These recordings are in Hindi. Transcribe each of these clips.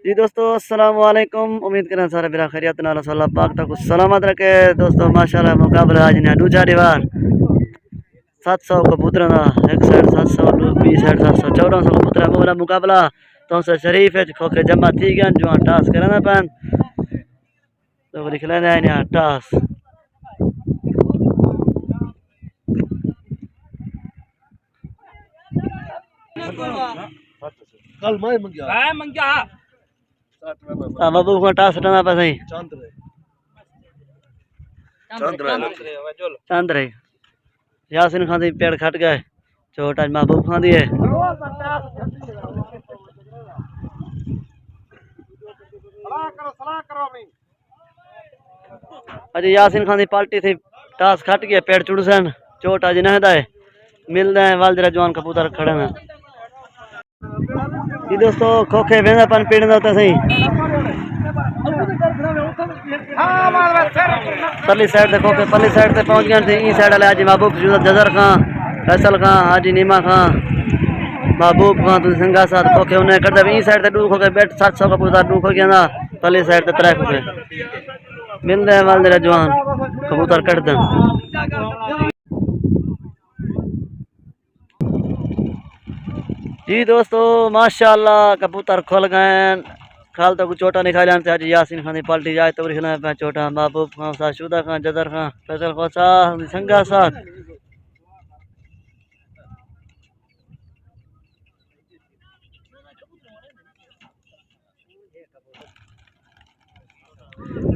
जी दोस्तों अस्सलाम वालेकुम। उम्मीद करें सारे मेरा खैरियत नाल अल्लाह पाक तक सलामत रखे। दोस्तों माशाल्लाह मुकाबला आज ने दूजा दीवार 700 कबूतर का एक साइड 700 बी साइड 700 1400 कबूतर का मुकाबला तो से शरीफ है खोखे जमा थी गया जो टास करना पैन तो लिख लेना है टास कल मैं मंगया बाबू को टास हटाना पे सही चांद रहे यासिन खान दी पेड़ खट गए चोट आज महबूब खान दी है। अजी यासिन खान दी पार्टी थी टास खट गया पेड़ चुड़सन चोट आज नहदा है मिलते हैं वाल जरा जवान कबूतर खड़े हैं। जी दोस्तों खोखे वेंदा पन पीड़न होता सही परली साइड से खोखे परली साइड से पहुंच गए थे ई साइड वाले आज महबूब जजर खां फैसल खां हाजी नीमा खां महबूब खां तुम संगा साथ खोखे उन्हें कर दे ई साइड से डू खोखे बैठ 700 कबूतर डू खो गया परली साइड से 3 खोखे मिलते हैं वाल जरा जवान कबूतर कट दे। जी दोस्तों माशाल्लाह कबूतर खुल गए खाल तो कुछ चोटा निकाल जान से आज यासिन खान पाल्टी जाए तो खिलाए पे चोटा महबूब खान शाशुदा खान जदर खान फैसल खोसा संगा साथ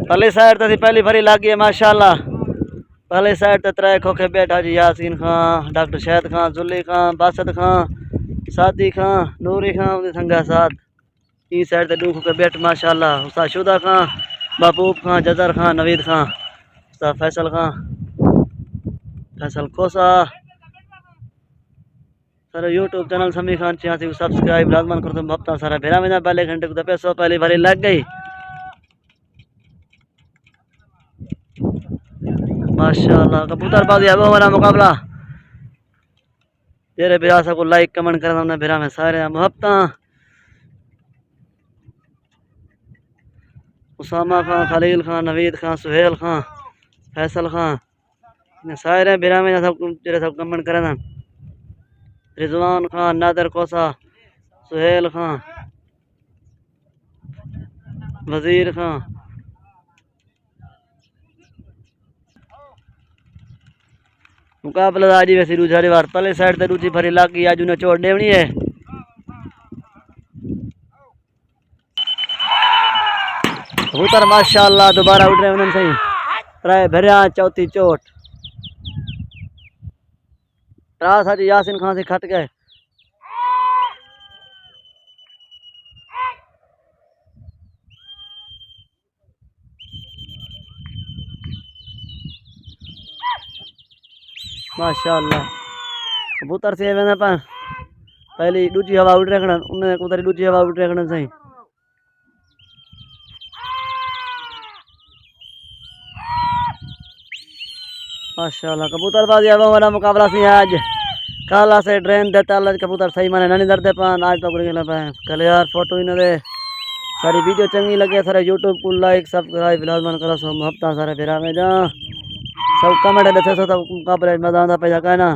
पहले साइड तो पहली भरी लग गई माशाल्लाह पहले साइड तो 3 खोखे बैठा जी यासिन खान डॉक्टर शहद खान जुल्ली खान बासत खान सादी खान नूरी खान संगा साथ ई साइड ते 2 खोखे बैठ माशाल्लाह शाशुदा खान महबूब खान जदर खान नवीद खान फैसल खान फैसल खोसा सारा यूट्यूब चैनल समी खान छियासी सब्सक्राइब लाजमन कर तुम हफ्ता सारा भेरा में पहले घंटे को पैसों पहले भरी लग गई माशाल्लाह कबूतरबाजी अब हमारा मुकाबला तेरे बिरा को लाइक कमेंट करना उन्हें बिरा में सारे मुहब्बता उसामा खान खलील खान नवीद खान सुहेल खान फैसल खान सारे बिरा में सब कमेंट करना रिजवान खान नादर कोसा सुहेल खान वजीर खान मुकाबला आज वैसे दूसरी बार पहले साइड से दूसरी भरी लग गई आज उन्हें चोट देवनी है। कबूतर माशाल्लाह दोबारा उठ रहे उन्होंने सही प्राय भरिया चौथी चोट रास आज यासिन खान से खट गए माशाल्लाह कबूतर से वेंदा पर पहली दूसरी हवा उड़ रखना उन्हें कबूतर दूसरी हवा उड़ रखना सही माशाल्लाह कबूतरबाजी अब हमारा मुकाबला सी आज काला से ड्रेन देता आज कबूतर सही माने नहीं डरते पान आज तो कल यार फोटो इन दे सारी वीडियो चंगी लगे सारे यूट्यूब को लाइक सब्सक्राइब लाजमन करो सो हफ्ता सारे फिरा में जा सब कमेंट देते सो सब मुकाबले मजा आता पैसा कहना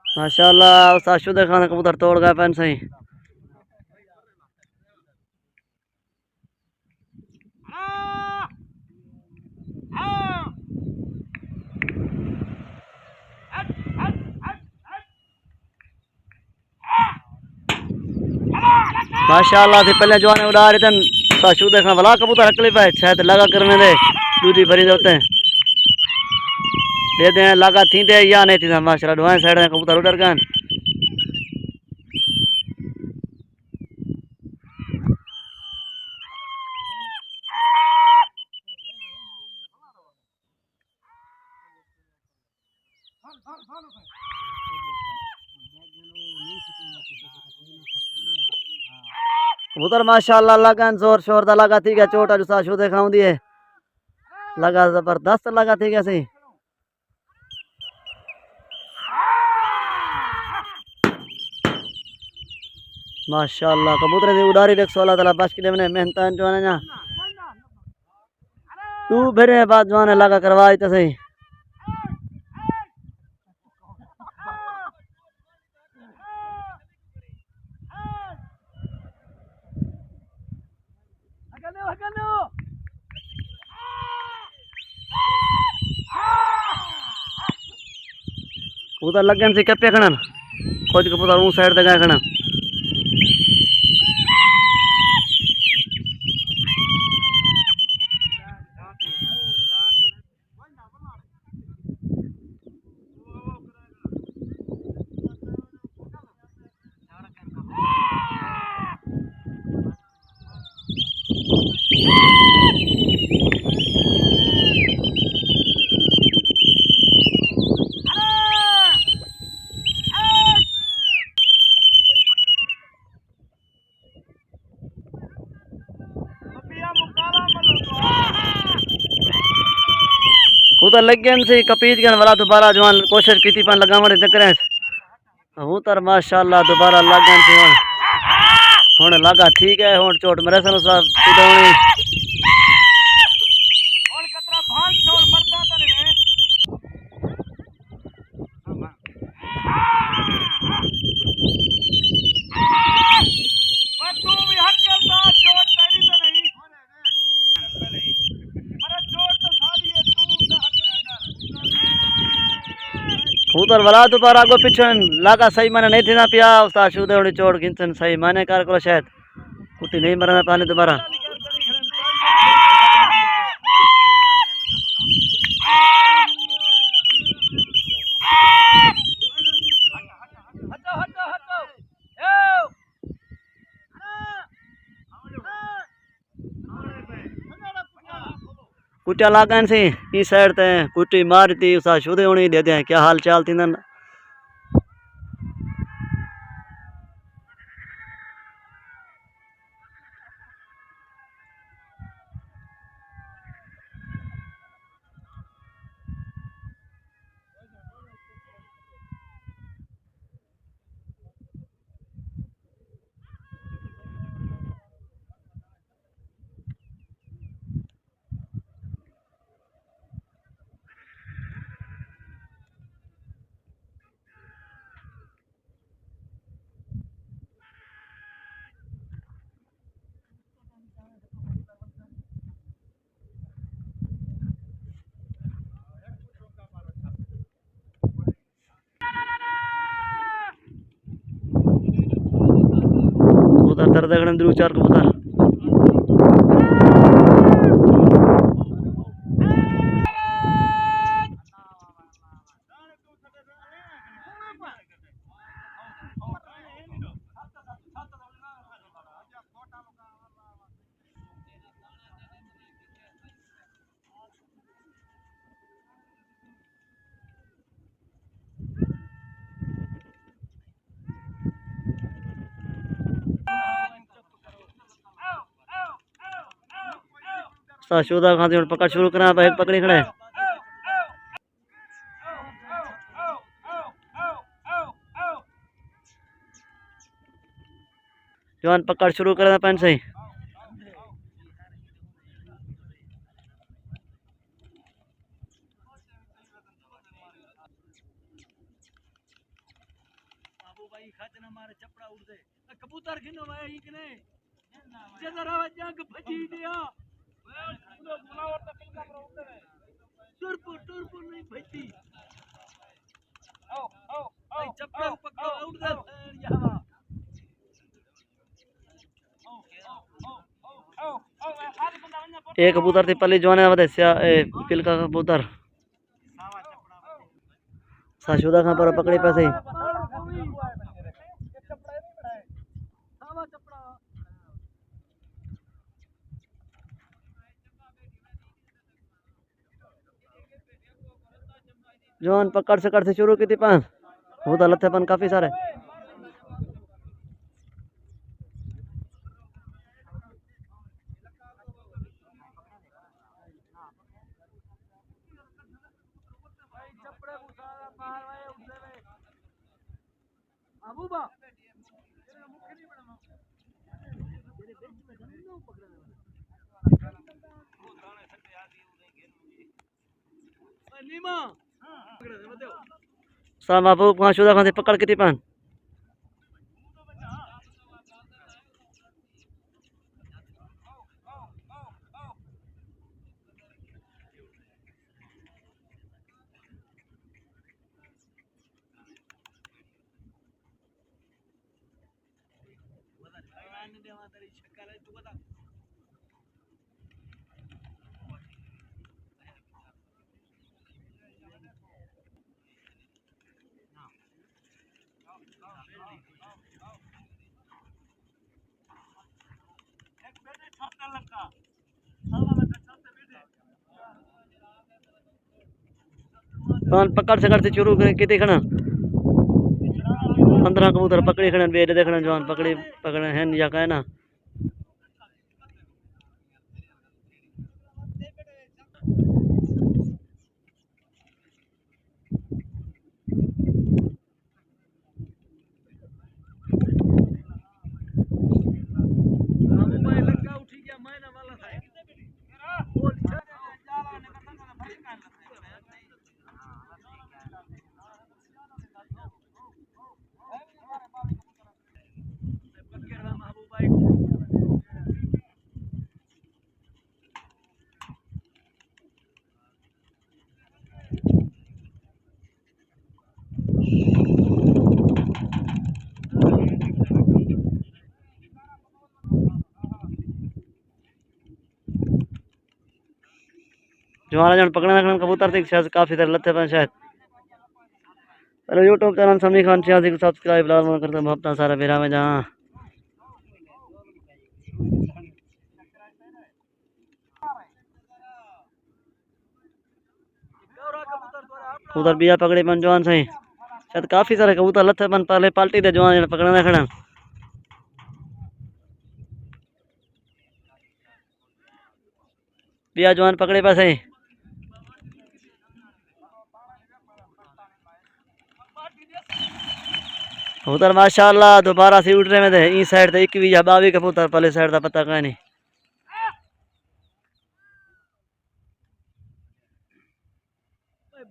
माशाल्लाह शाशुदा खान कबूतर तोड़ गए पैन सही माशाल्लाह से पहले जवान उड़ा रहे थे शाशुदा खान भला कबूतर हकले पे शायद लगा करने दे दूधी भरी होते हैं दे दे लगा थी दे या नहीं थी माशाल्लाह दुआएं साइड में कबूतर उधर गए कबूतर माशाल्लाह लगन जोर शोर दा लगा थी क्या चोटा जो साशु दिखाऊं दिए लगा जबरदस्त लगा थी क्या सही माशाल्लाह कबूतर दी उड़ारी देख सोला तला बस के ने मेहनत जो ना तू फिर बात जो लगा करवाई तो सही कबूतर लगन से कपे खड़न कुछ कबूतर ऊ साइड तक खड़न कबूतर लगन से कपीत गन वाला दोबारा जवान कोशिश की थी पर लगावण चक्कर कबूतर माशाल्लाह दोबारा लगन से हुन लगा ठीक है हुन चोट मेरे सन उड़ावणी कबूतर वाला दोबारा आगो पीछे लागा सही माने नहीं थी ना पिया उस्ताद शुदे उड़ी चोट गिनसन सही माने कार को शायद कुटी नहीं मरना पाने दोबारा कुटिया लागन से इस साइड ते कुटी मारती उसा शुदे होनी दे दे क्या हाल चाल थी ना कबूतर तर दगड़न दू चार कबूतर शोधा खाती हुन पकड़ शुरू करा भाई पकड़ी खड़े जवान पकड़ शुरू करा पेन सही कबूतर खिनो भाई इकने जरा जंग फजी दिया टुरपुर नहीं भजती भाई चपड़ा पकड़ो उड़ दे यहां एक कबूतर थी पली जोने वदे पिल का कबूतर साशुदा खां पर पकड़ी पैसे जवान पकड़ से शुरू की थी पान वो तो लत्थे पन काफी सारे अबू बा तेरा मुख नहीं बना तेरे बेच में गन नो पकड़ने वो दाने सकते आदि उन्हें घेर मुझे नीमा पकड़ने बताओ sama bu pengasih dah kan dipekal ketipan. Kawan pekal sekarang curu kita kena 15 कबूतर पकड़े खड़े बेट देखना जवान पकड़े पकड़े हैं या कहे ना जवान जन पकड़ना रखना कबूतर देख शायद काफी तरह लत्ते पर शायद पर यूट्यूब चैनल समी खान छियासी को सब्सक्राइब लाजमी करते हैं अपना सारा बेरा में जहाँ कबूतर बिया पकड़े बन जवान सही शायद काफी सारे कबूतर लत्ते बन पहले पाल्टी दे जवान जन पकड़ना रखना बिया जवान पकड़े पास सही कबूतर माशाल्लाह दोबारा से उड़ रहे में थे इस साइड से 21 या 22 कबूतर पहले साइड का पता कहीं नहीं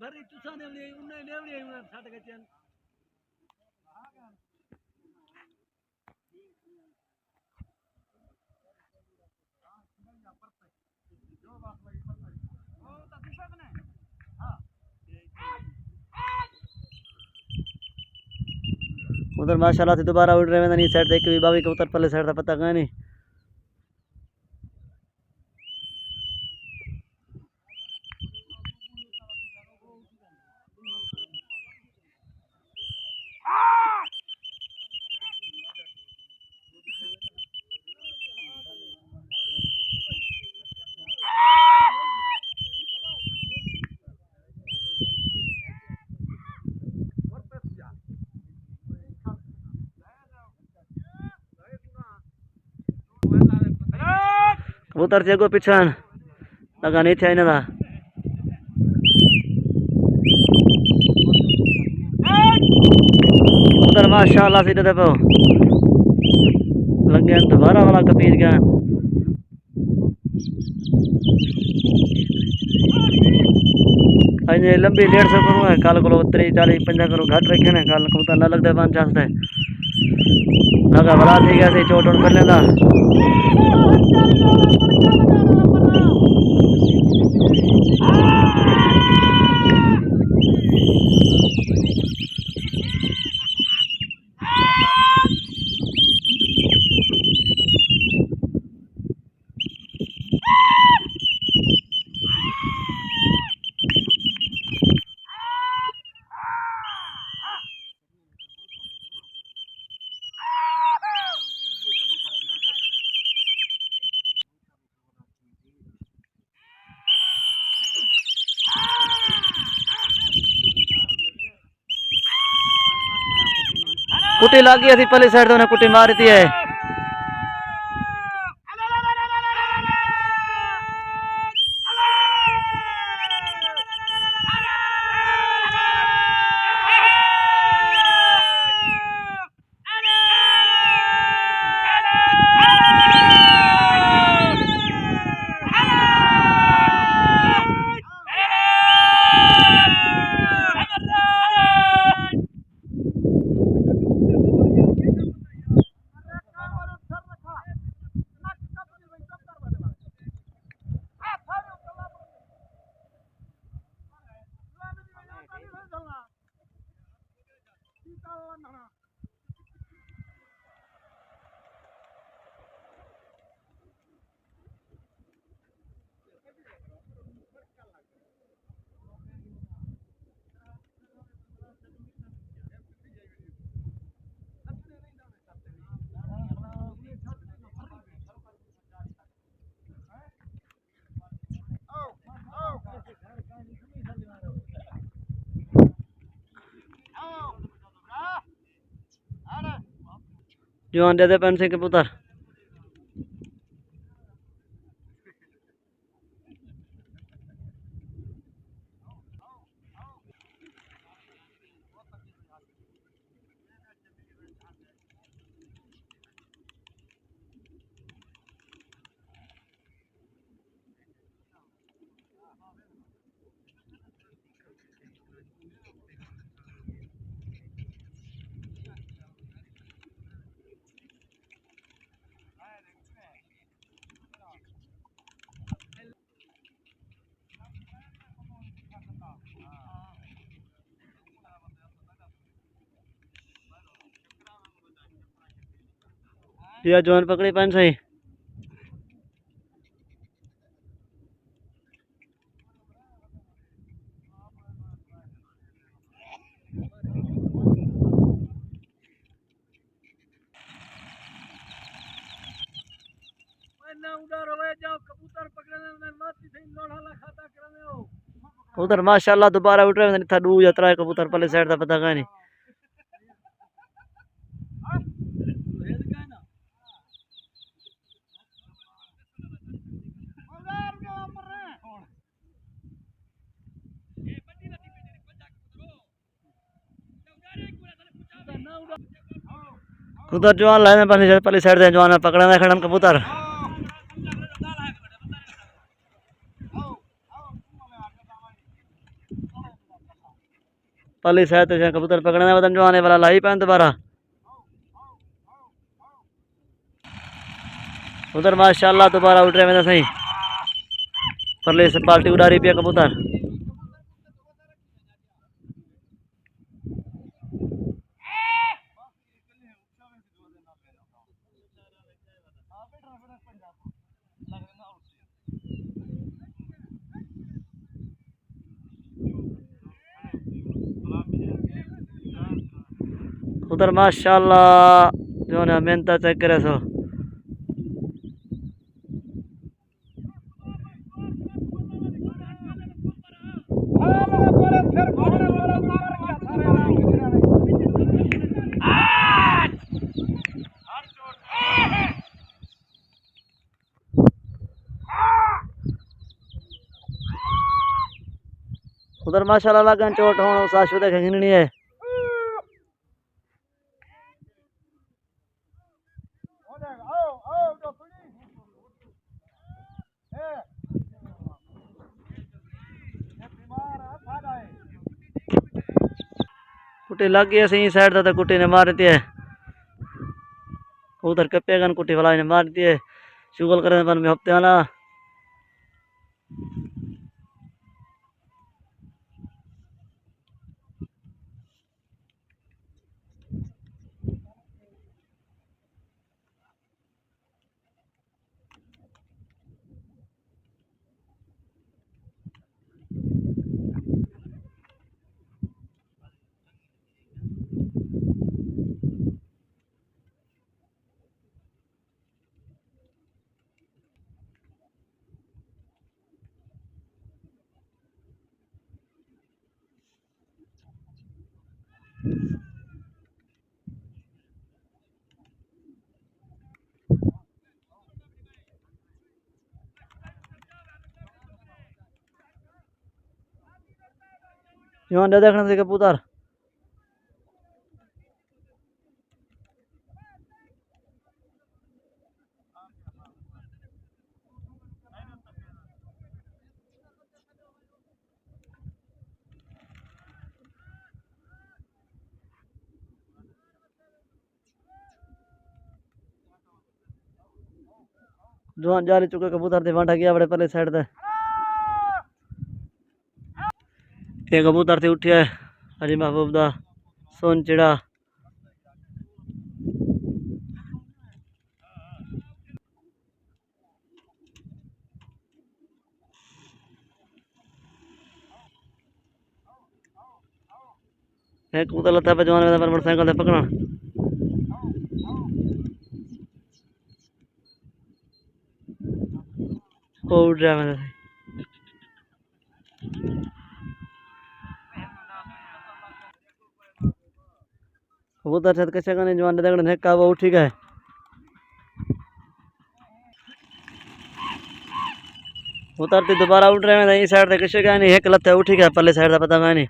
भरी तुसा ने उन्हें लेवली उन्हें छाट के चैन उधर माशाल्लाह से दोबारा उड़ रहे में नहीं साइड से 21 22 कबूतर पहले साइड का पता कहीं नहीं कबूतर से को पीछे लगा नहीं थे ना कबूतर माशाल्लाह से दे पे लग गया दोबारा वाला कपीर गया अजे लंबी 150 करूँ है कल को 30 40 50 करूँ घट रखे ने कल कबूतर ना लगते 50 से लगा भला थी गया से चोट कर लेता कुटी लागी थी पहले साइड तो कुटी मारी थी है जवान दे दे पेन से कबूतर। या जवान पकड़ी पेन सही। कबूतर माशाल्लाह दोबारा उठ रहे था। दू या त्रा कबूतर पहले साइड का पता नहीं। कबूतर जवान लाए पहले साइड से जवान पकड़ा खड़न कबूतर। पहले साइड से कबूतर पकड़ने बदन जवान वाला लाई पैन दोबारा। उधर माशाल्लाह दोबारा उठ रहे सही। परले से पार्टी उड़ारी पिया कबूतर। उधर माशाल्लाह जो है मेहनत चेक करे सो। उधर माशाल्लाह लगन चोट हो साशु देखे घिननी है। कुटी लग गई सही साइड तो कुटी ने मार दी है। उधर कपेगन कुटी वाला ने मार दी है। शुगल करे बन में हफ्ते वाला। जवान दे देखने से कबूतर। जवान जाली चुके कबूतर थे वांटा गया बड़े पहले साइड से। ये कबूतर से उठिया है हाजी महबूब दा सोन चिड़ा। कबूतर लता पे जवान पर मोटरसाइकिल से पकड़ा। ओ उड़ रहा है कबूतर से कैसे करने जवान देखने का वो उठी गए। उतरती दोबारा उठ रहे हैं, इस साइड से किसी का नहीं, एक लत्ते उठी गया पल्ले साइड का पता नहीं।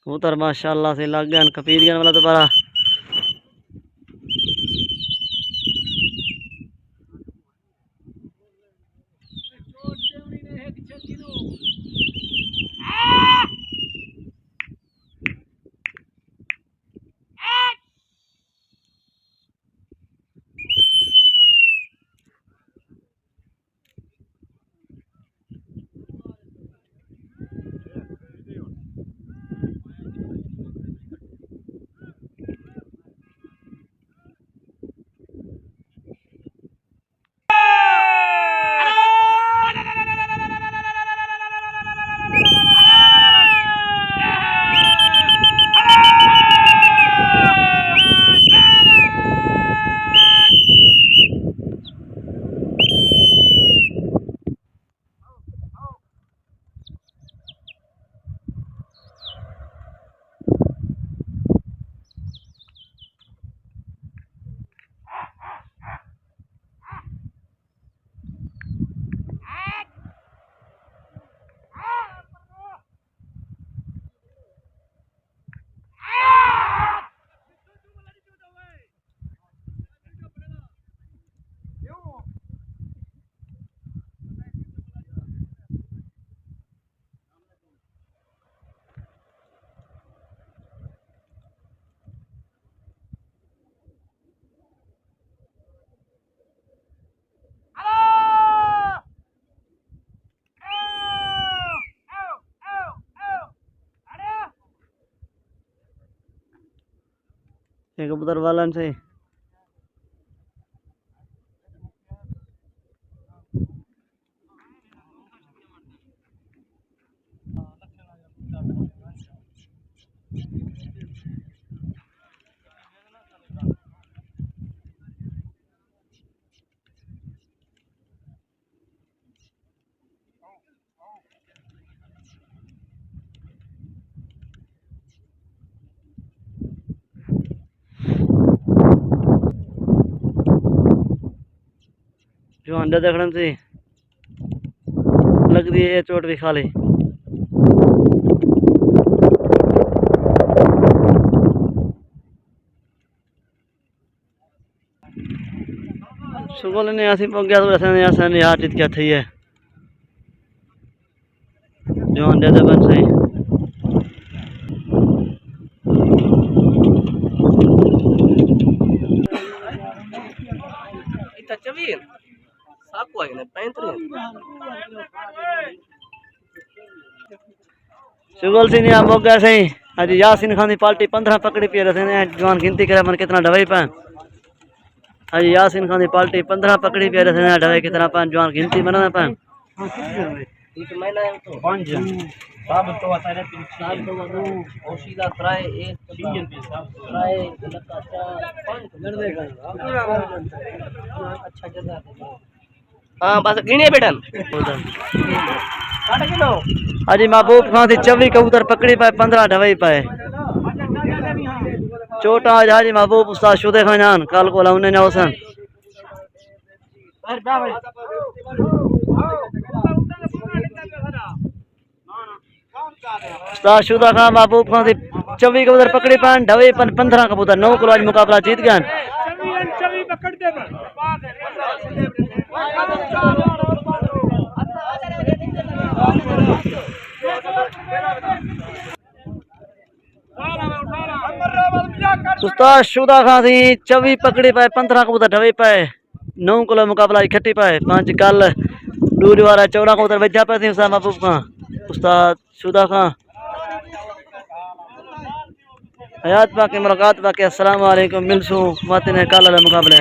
कबूतर माशाल्लाह से लग गया कपीर गया वाला दोबारा। कबूतर वाला से जो अंडा देखने से लग रही है चोट भी खा ले। सुगल ने ऐसी पग गया तो ऐसा ऐसा नहीं हाथ क्या थी है जो अंडे दे बन सही इतना चवीर साको है ना 35 सुगल सिंह यहाँ मोग गया सही आज यासीन खान की पार्टी 15 पकड़ी पी रहे जवान गिनती करे मन कितना ढवाई पाए। आज यासीन खान की पार्टी 15 पकड़ी पी रहे ढवाई कितना पाए जवान गिनती मना पाए। एक महीना है तो 5 सब तो आता है 3 साल तो वो ओशीला ट्राई एक सीजन पे ट्राई लगा 5 कर देगा अच्छा जगह हां बस गिने बेटन काट किलो आज महबूब खान थी 24 कबूतर पकड़ी पाए 15 ढवाई पाए। चोटा आज हाजी महबूब उस्ताद शुदे खान जान कल को लाउने ने होसन उस्ताद शुदा खान महबूब खान थी 24 कबूतर पकड़ी पाए ढवाई 15 कबूतर 9 किलो आज मुकाबला जीत गया। उस्ताद शुदा खान थी 24 पकड़ी पाए 15 कबूतर ढवाई पाए 9 किलो मुकाबला इकट्ठी पाए 5 कल दूरी वाला 14 कबूतर बजा पाए थे उस्ताद महबूब खान उस्ताद शुदा खान हयात पाके मुलाकात पाके अस्सलाम वालेकुम मिलसूं माते ने कल मुकाबले।